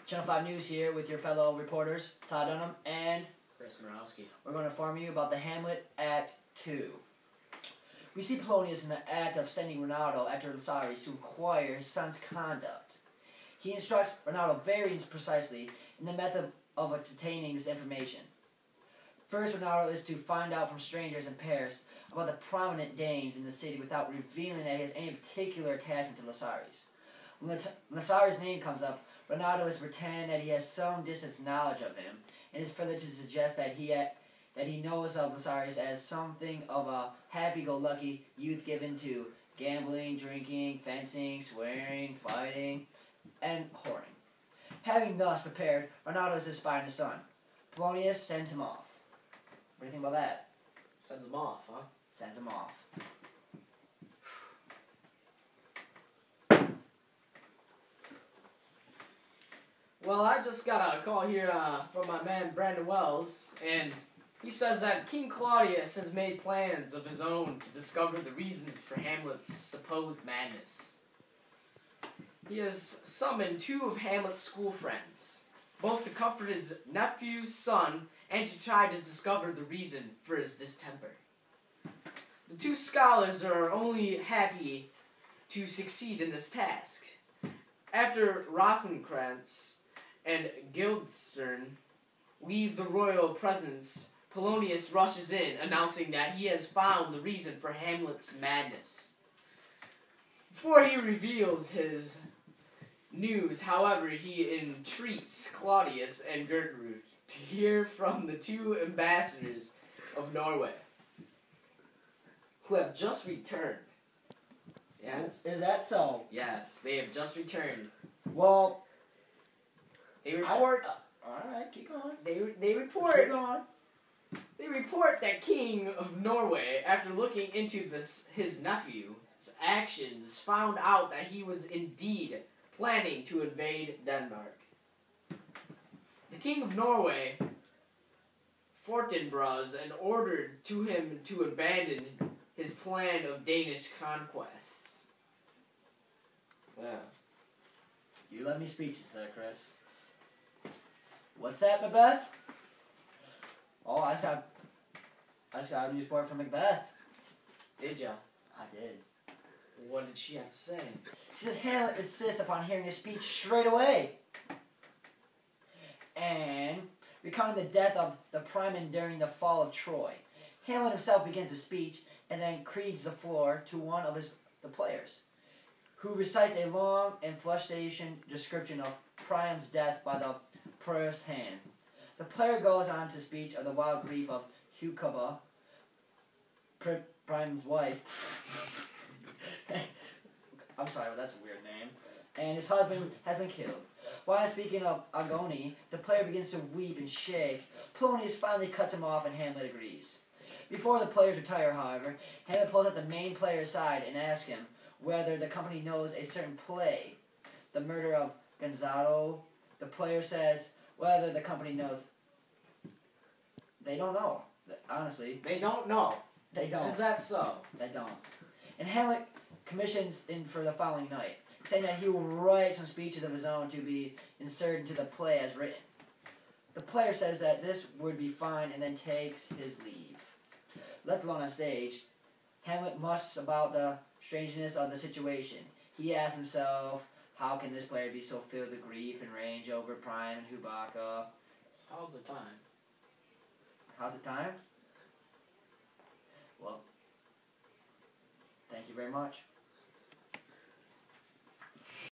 Channel 5 News here with your fellow reporters, Todd Dunham and Chris Morowski. We're going to inform you about the Hamlet Act 2. We see Polonius in the act of sending Ronaldo after Lasaris to inquire his son's conduct. He instructs Ronaldo very precisely in the method of obtaining this information. First, Ronaldo is to find out from strangers in Paris about the prominent Danes in the city without revealing that he has any particular attachment to Lasaris. When Lasaris' name comes up, Ronaldo is to pretend that he has some distance knowledge of him, and is further to suggest that he knows of Lasaris as something of a happy-go-lucky youth given to gambling, drinking, fencing, swearing, fighting, and whoring. Having thus prepared, Ronaldo is to spy on his son. Polonius sends him off. What do you think about that? Sends him off, huh? Sends him off. Well, I just got a call here from my man Brandon Wells, and he says that King Claudius has made plans of his own to discover the reasons for Hamlet's supposed madness. He has summoned two of Hamlet's school friends, both to comfort his nephew's son and to try to discover the reason for his distemper. The two scholars are only happy to succeed in this task. After Rosencrantz and Guildenstern leave the royal presence, Polonius rushes in, announcing that he has found the reason for Hamlet's madness. Before he reveals his news, however, he entreats Claudius and Gertrude to hear from the two ambassadors of Norway, who have just returned. Yes? Is that so? Yes, they have just returned. Well, They report. Alright, keep going. They report. Keep going. They report that King of Norway, after looking into his nephew's actions, found out that he was indeed planning to invade Denmark. The King of Norway, Fortinbras, and ordered him to abandon his plan of Danish conquests. Yeah. You let me speeches there, Chris. What's that, Macbeth? Oh, I just got a news report from Macbeth. Did ya? I did. What did she have to say? She said Hamlet insists upon hearing his speech straight away. And recounting the death of the Priam during the fall of Troy. Hamlet himself begins his speech and then creeds the floor to one of the players, who recites a long and flustration description of Priam's death by the Pyrrhus hand. The player goes on to speech of the wild grief of Hecuba, Priam's wife. I'm sorry, but that's a weird name. And his husband has been killed. While speaking of agony, the player begins to weep and shake. Polonius finally cuts him off and Hamlet agrees. Before the players retire, however, Hamlet pulls up the main player aside and asks him whether the company knows a certain play, the murder of Gonzalo. The player says whether the company knows. They don't know. Honestly. They don't know. They don't. Is that so? They don't. And Hamlet commissions in for the following night, saying that he will write some speeches of his own to be inserted into the play as written. The player says that this would be fine and then takes his leave. Left alone on stage, Hamlet musts about the strangeness of the situation. He asks himself, how can this player be so filled with grief and rage over Priam and Hubaka? So how's the time? How's the time? Well, thank you very much.